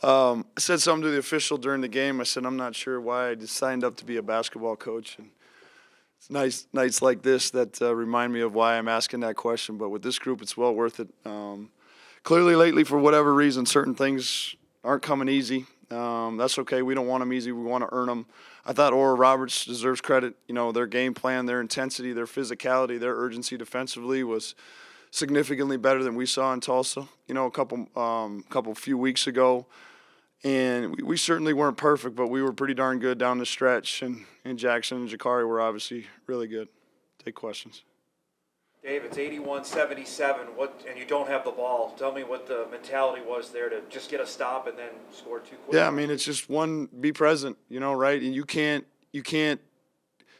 I said something to the official during the game. I said, I'm not sure why I just signed up to be a basketball coach. And it's nights like this that remind me of why I'm asking that question. But with this group, it's well worth it. Clearly, lately, for whatever reason, certain things aren't coming easy. That's okay. We don't want them easy. We want to earn them. I thought Oral Roberts deserves credit. You know, their game plan, their intensity, their physicality, their urgency defensively was significantly better than we saw in Tulsa. You know, a few weeks ago. And we certainly weren't perfect, but we were pretty darn good down the stretch. And Jacksen and Jacari were obviously really good. Take questions. Dave, it's 81-77, and you don't have the ball. Tell me what the mentality was there to just get a stop and then score two quick. Yeah, I mean, it's just be present, you know, right? And you can't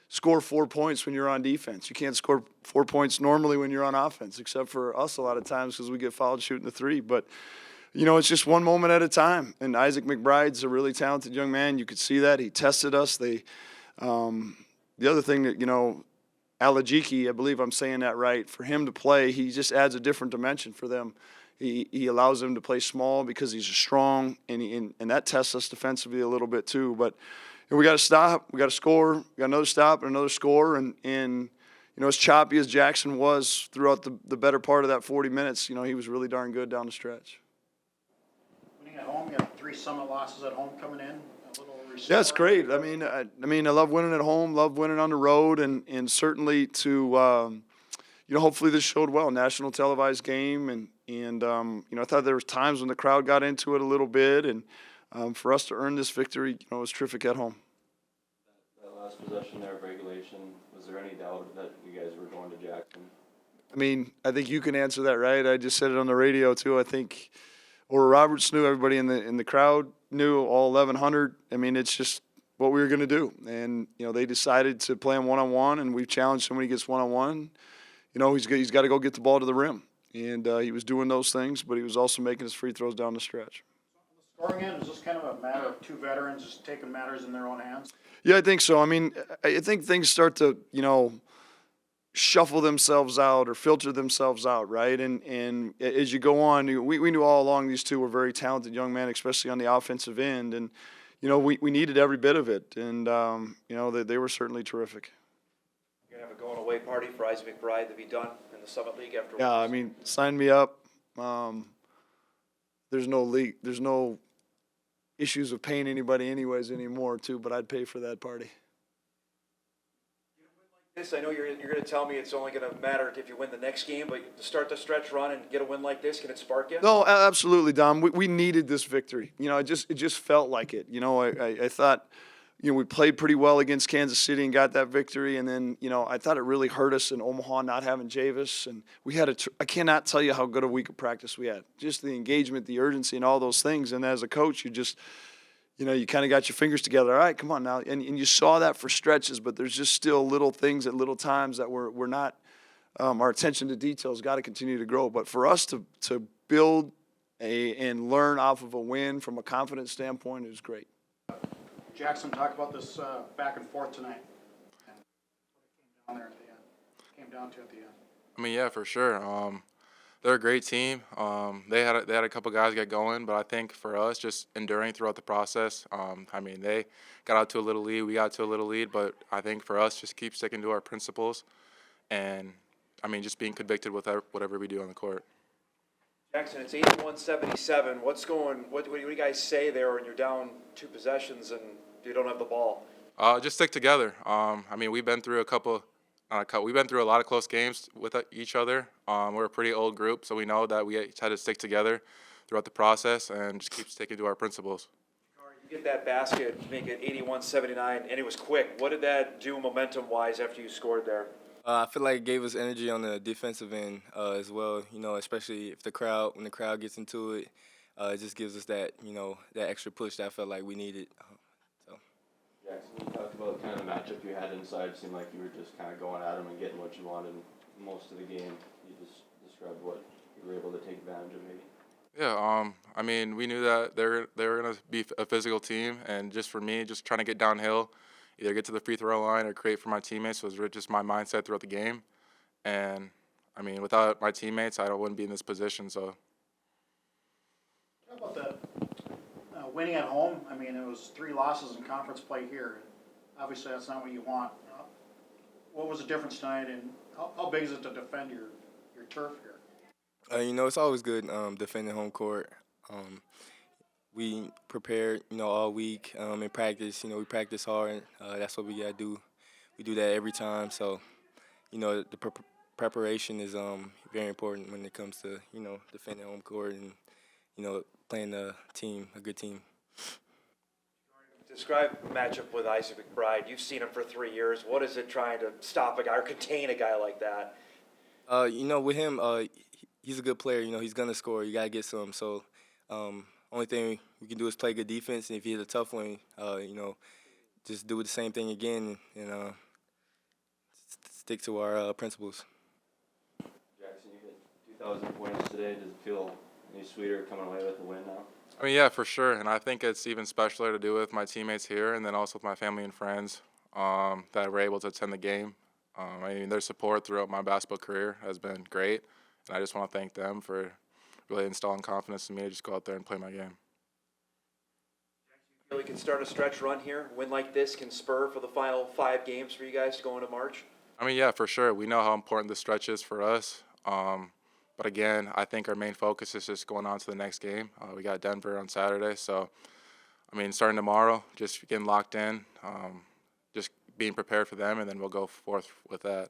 score 4 points when you're on defense. You can't score 4 points normally when you're on offense, except for us a lot of times because we get fouled shooting the three. But you know, it's just one moment at a time. And Isaac McBride's a really talented young man. You could see that. He tested us. The other thing that, you know, Alajiki, I believe I'm saying that right, for him to play, he just adds a different dimension for them. He allows them to play small because he's strong, and that tests us defensively a little bit too. But we got to stop. We got to score. We got another stop and another score. And you know, as choppy as Jacksen was throughout the better part of that 40 minutes, you know, he was really darn good down the stretch. At home, you have 3 Summit losses at home coming in. Yeah, it's great. I mean, I love winning at home, love winning on the road, and certainly to, you know, hopefully this showed well. National televised game, and you know, I thought there was times when the crowd got into it a little bit, and for us to earn this victory, you know, it was terrific at home. That last possession there of regulation, was there any doubt that you guys were going to Jacksen? I mean, I think you can answer that, right? I just said it on the radio too. I think. Or Roberts knew, everybody in the crowd knew, all 1,100. I mean, it's just what we were going to do. And, you know, they decided to play him one-on-one, and we've challenged him when he gets one-on-one. You know, he's got to go get the ball to the rim. And he was doing those things, but he was also making his free throws down the stretch. On the scoring end, is this kind of a matter of 2 veterans just taking matters in their own hands? Yeah, I think so. I mean, I think things start to, you know, shuffle themselves out or filter themselves out, right? And as you go on, we knew all along these two were very talented young men, especially on the offensive end. And, you know, we needed every bit of it. And, you know, they were certainly terrific. You're going to have a going-away party for Isaac McBride to be done in the Summit League afterwards. Yeah, I mean, sign me up. There's no issues of paying anybody anyways anymore, too, but I'd pay for that party. I know you're going to tell me it's only going to matter if you win the next game, but to start the stretch run and get a win like this, can it spark you? No, absolutely, Dom. We needed this victory. You know, it just felt like it. You know, I thought, you know, we played pretty well against Kansas City and got that victory, and then, you know, I thought it really hurt us in Omaha not having Javis, and we had I cannot tell you how good a week of practice we had. Just the engagement, the urgency, and all those things. And as a coach, you know, you kind of got your fingers together. All right, come on now. And you saw that for stretches, but there's just still little things at little times that we're not, our attention to details got to continue to grow. But for us to build and learn off of a win from a confidence standpoint is great. Jacksen, talk about this back and forth tonight. And what came down to at the end. I mean, yeah, for sure. They're a great team. They had a couple guys get going, but I think for us, just enduring throughout the process. I mean, they got out to a little lead, we got to a little lead, but I think for us, just keep sticking to our principles, and I mean, just being convicted with whatever we do on the court. Jacksen, it's 81-77. What do you guys say there when you're down 2 possessions and you don't have the ball? Just stick together. I mean, we've been through we've been through a lot of close games with each other. We're a pretty old group, so we know that we had to stick together throughout the process and just keep sticking to our principles. You get that basket, make it 81-79, and it was quick. What did that do momentum-wise after you scored there? I feel like it gave us energy on the defensive end as well. You know, especially if when the crowd gets into it, it just gives us that, you know, that extra push that I felt like we needed. Jacksen, you talked about kind of the matchup you had inside. It seemed like you were just kind of going at them and getting what you wanted most of the game. You just described what you were able to take advantage of maybe. Yeah, I mean, we knew that they were going to be a physical team, and just for me, just trying to get downhill, either get to the free throw line or create for my teammates was just my mindset throughout the game. And, I mean, without my teammates, I wouldn't be in this position. So. How about winning at home, I mean, it was 3 losses in conference play here. Obviously, that's not what you want. What was the difference tonight, and how big is it to defend your turf here? You know, it's always good defending home court. We prepared, you know, all week in practice. You know, we practice hard. That's what we got to do. We do that every time. So, you know, the preparation is very important when it comes to, you know, defending home court and, you know, playing a good team. Describe the matchup with Isaac McBride. You've seen him for 3 years. What is it trying to stop a guy or contain a guy like that? You know, with him, he's a good player. You know, he's gonna score. You gotta get some. So, only thing we can do is play good defense. And if he has a tough one, you know, just do the same thing again and stick to our principles. Jackson, you hit 2,000 points today. Does it feel any sweeter coming away with a win now? I mean, yeah, for sure. And I think it's even specialer to do with my teammates here and then also with my family and friends that were able to attend the game. I mean, their support throughout my basketball career has been great. And I just want to thank them for really installing confidence in me to just go out there and play my game. You feel we can start a stretch run here? A win like this can spur for the final 5 games for you guys to go into March? I mean, yeah, for sure. We know how important this stretch is for us. But again, I think our main focus is just going on to the next game. We got Denver on Saturday. So, I mean, starting tomorrow, just getting locked in, just being prepared for them, and then we'll go forth with that.